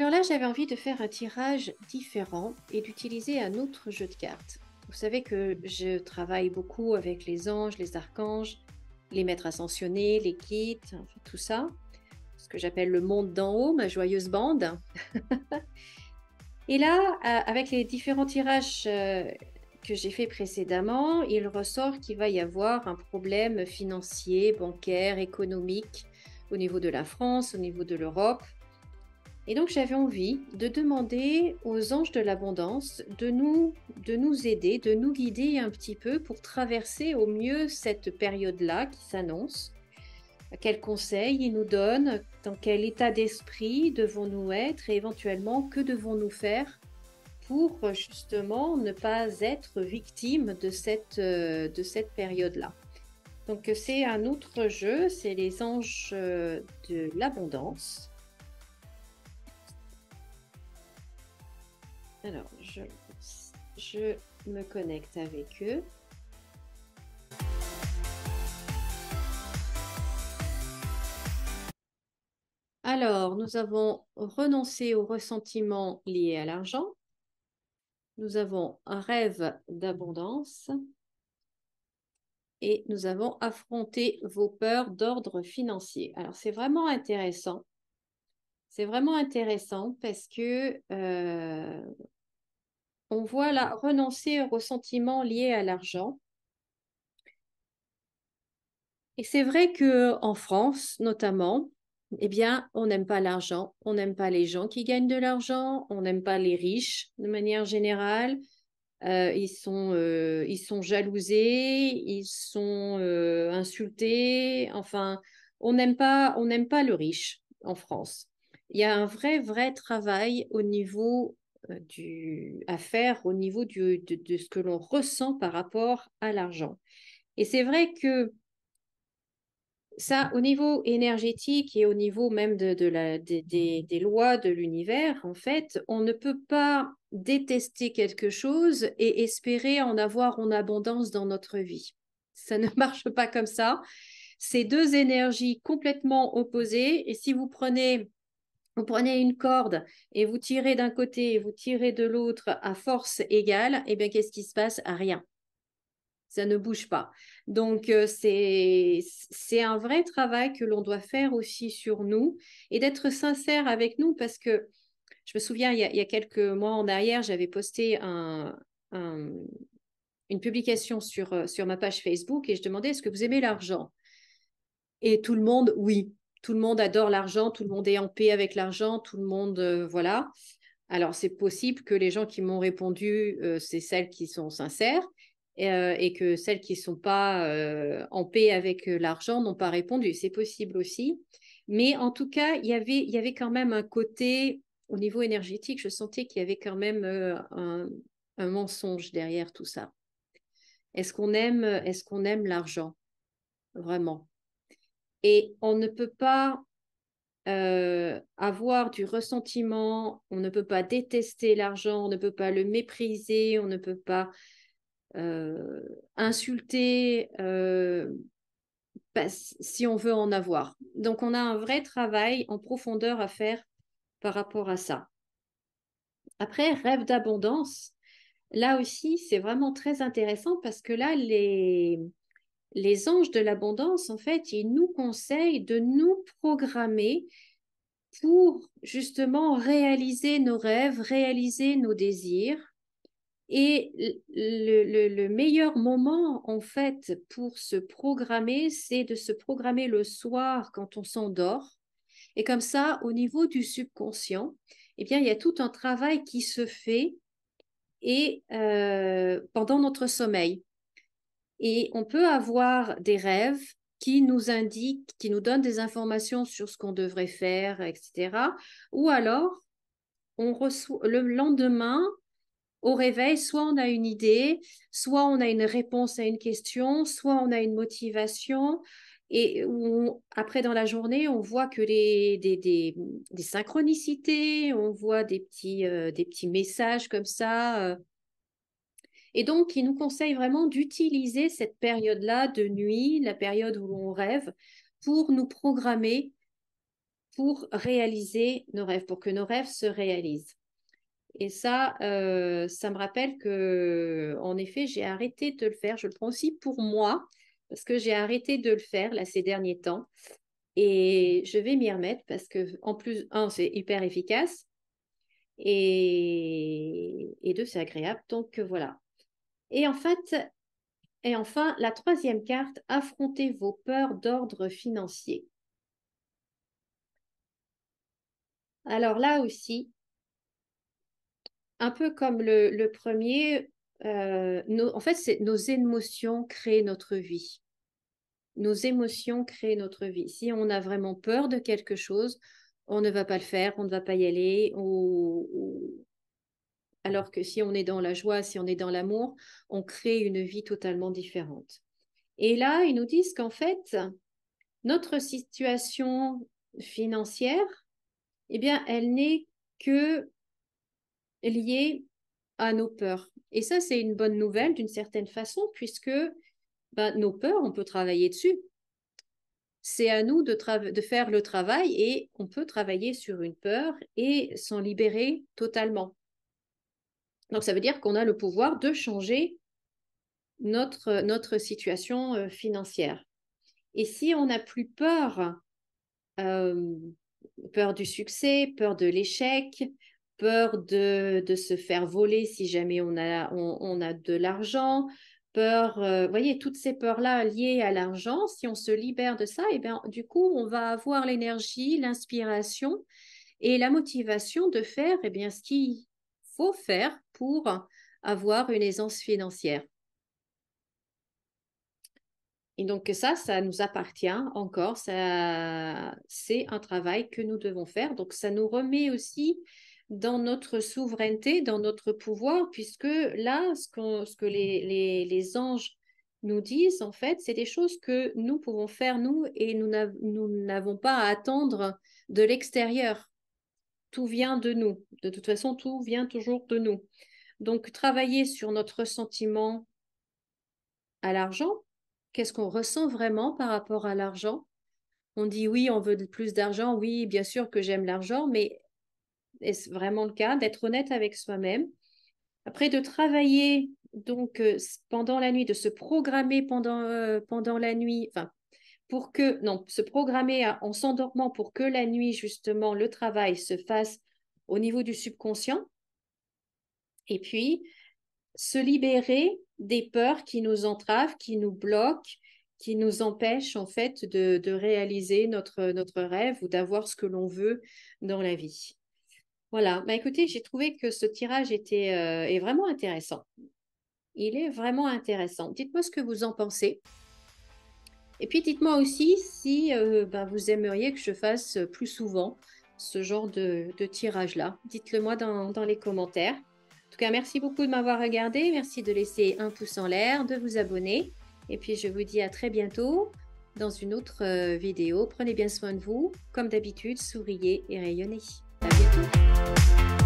Alors là, j'avais envie de faire un tirage différent et d'utiliser un autre jeu de cartes. Vous savez que je travaille beaucoup avec les anges, les archanges, les maîtres ascensionnés, les guides, enfin, tout ça, ce que j'appelle le monde d'en haut, ma joyeuse bande. Et là, avec les différents tirages que j'ai fait précédemment, il ressort qu'il va y avoir un problème financier, bancaire, économique au niveau de la France, au niveau de l'Europe. Et donc, j'avais envie de demander aux anges de l'abondance de nous aider, de nous guider un petit peu pour traverser au mieux cette période-là qui s'annonce. Quels conseils ils nous donnent, dans quel état d'esprit devons-nous être et éventuellement que devons-nous faire pour justement ne pas être victime de cette période-là. Donc, c'est un autre jeu, c'est les anges de l'abondance. Alors, je me connecte avec eux. Alors, nous avons renoncé aux ressentiments liés à l'argent. Nous avons un rêve d'abondance. Et nous avons affronté vos peurs d'ordre financier. Alors, c'est vraiment intéressant. C'est vraiment intéressant parce que on voit là renoncer aux ressentiments liés à l'argent. Et c'est vrai qu'en France, notamment, eh bien, on n'aime pas l'argent, on n'aime pas les gens qui gagnent de l'argent, on n'aime pas les riches de manière générale. Ils sont jalousés, ils sont insultés. Enfin, on n'aime pas le riche en France. Il y a un vrai travail au niveau à faire au niveau de ce que l'on ressent par rapport à l'argent. Et c'est vrai que ça, au niveau énergétique et au niveau même des lois de l'univers, en fait, on ne peut pas détester quelque chose et espérer en avoir en abondance dans notre vie. Ça ne marche pas comme ça. C'est deux énergies complètement opposées. Et si vous prenez une corde et vous tirez d'un côté et vous tirez de l'autre à force égale, eh bien, qu'est-ce qui se passe? Rien. Ça ne bouge pas. Donc, c'est un vrai travail que l'on doit faire aussi sur nous et d'être sincère avec nous parce que je me souviens, il y a quelques mois en arrière, j'avais posté un, une publication sur ma page Facebook et je demandais est-ce que vous aimez l'argent? Et tout le monde, oui. Tout le monde adore l'argent, tout le monde est en paix avec l'argent, tout le monde, voilà. Alors, c'est possible que les gens qui m'ont répondu, c'est celles qui sont sincères et que celles qui ne sont pas en paix avec l'argent n'ont pas répondu. C'est possible aussi. Mais en tout cas, il y avait quand même un côté, au niveau énergétique, je sentais qu'il y avait quand même un mensonge derrière tout ça. Est-ce qu'on aime l'argent? Vraiment. Et on ne peut pas avoir du ressentiment, on ne peut pas détester l'argent, on ne peut pas le mépriser, on ne peut pas euh, insulter si on veut en avoir. Donc on a un vrai travail en profondeur à faire par rapport à ça. Après, rêve d'abondance, là aussi, c'est vraiment très intéressant parce que là, les anges de l'abondance, en fait, ils nous conseillent de nous programmer pour justement réaliser nos rêves, réaliser nos désirs. Et le meilleur moment, en fait, pour se programmer, c'est de se programmer le soir quand on s'endort. Et comme ça, au niveau du subconscient, eh bien, il y a tout un travail qui se fait et pendant notre sommeil. Et on peut avoir des rêves qui nous indiquent, qui nous donnent des informations sur ce qu'on devrait faire, etc. Ou alors, on reçoit le lendemain, au réveil, soit on a une idée, soit on a une réponse à une question, soit on a une motivation. Et après, dans la journée, on voit que des synchronicités, on voit des petits messages comme ça. Et donc, il nous conseille vraiment d'utiliser cette période-là de nuit, la période où l'on rêve, pour nous programmer pour réaliser nos rêves, pour que nos rêves se réalisent. Et ça me rappelle que, en effet, j'ai arrêté de le faire. Je le prends aussi pour moi, parce que j'ai arrêté de le faire là, ces derniers temps. Et je vais m'y remettre parce que, en plus, un, c'est hyper efficace et deux, c'est agréable. Donc, voilà. Et en fait, et enfin, la troisième carte, affrontez vos peurs d'ordre financier. Alors là aussi, un peu comme le premier, en fait, c'est nos émotions créent notre vie. Nos émotions créent notre vie. Si on a vraiment peur de quelque chose, on ne va pas le faire, on ne va pas y aller. Alors que si on est dans la joie, si on est dans l'amour, on crée une vie totalement différente. Et là, ils nous disent qu'en fait, notre situation financière, eh bien, elle n'est que liée à nos peurs. Et ça, c'est une bonne nouvelle d'une certaine façon, puisque nos peurs, on peut travailler dessus. C'est à nous de faire le travail et on peut travailler sur une peur et s'en libérer totalement. Donc, ça veut dire qu'on a le pouvoir de changer notre situation financière. Et si on n'a plus peur, euh, peur du succès, peur de l'échec, peur de se faire voler si jamais on a de l'argent, peur, vous voyez, toutes ces peurs-là liées à l'argent, si on se libère de ça, et bien, du coup, on va avoir l'énergie, l'inspiration et la motivation de faire bien, ce qu'il faut faire pour avoir une aisance financière. Et donc ça nous appartient encore, ça, c'est un travail que nous devons faire. Donc ça nous remet aussi dans notre souveraineté, dans notre pouvoir, puisque là, ce que les anges nous disent, en fait, c'est des choses que nous pouvons faire, nous, et nous n'avons pas à attendre de l'extérieur. Tout vient de nous. De toute façon, tout vient toujours de nous. Donc, travailler sur notre ressentiment à l'argent, qu'est-ce qu'on ressent vraiment par rapport à l'argent? On dit oui, on veut plus d'argent. Oui, bien sûr que j'aime l'argent, mais est-ce vraiment le cas? D'être honnête avec soi-même. Après, de travailler donc pendant la nuit, de se programmer pendant la nuit, enfin, pour que, non, se programmer en s'endormant pour que la nuit, justement, le travail se fasse au niveau du subconscient. Et puis, se libérer des peurs qui nous entravent, qui nous bloquent, qui nous empêchent en fait de réaliser notre rêve ou d'avoir ce que l'on veut dans la vie. Voilà, écoutez, j'ai trouvé que ce tirage est vraiment intéressant. Il est vraiment intéressant. Dites-moi ce que vous en pensez. Et puis dites-moi aussi si vous aimeriez que je fasse plus souvent ce genre de tirage-là. Dites-le moi dans les commentaires. En tout cas, merci beaucoup de m'avoir regardé. Merci de laisser un pouce en l'air, de vous abonner. Et puis, je vous dis à très bientôt dans une autre vidéo. Prenez bien soin de vous. Comme d'habitude, souriez et rayonnez. À bientôt.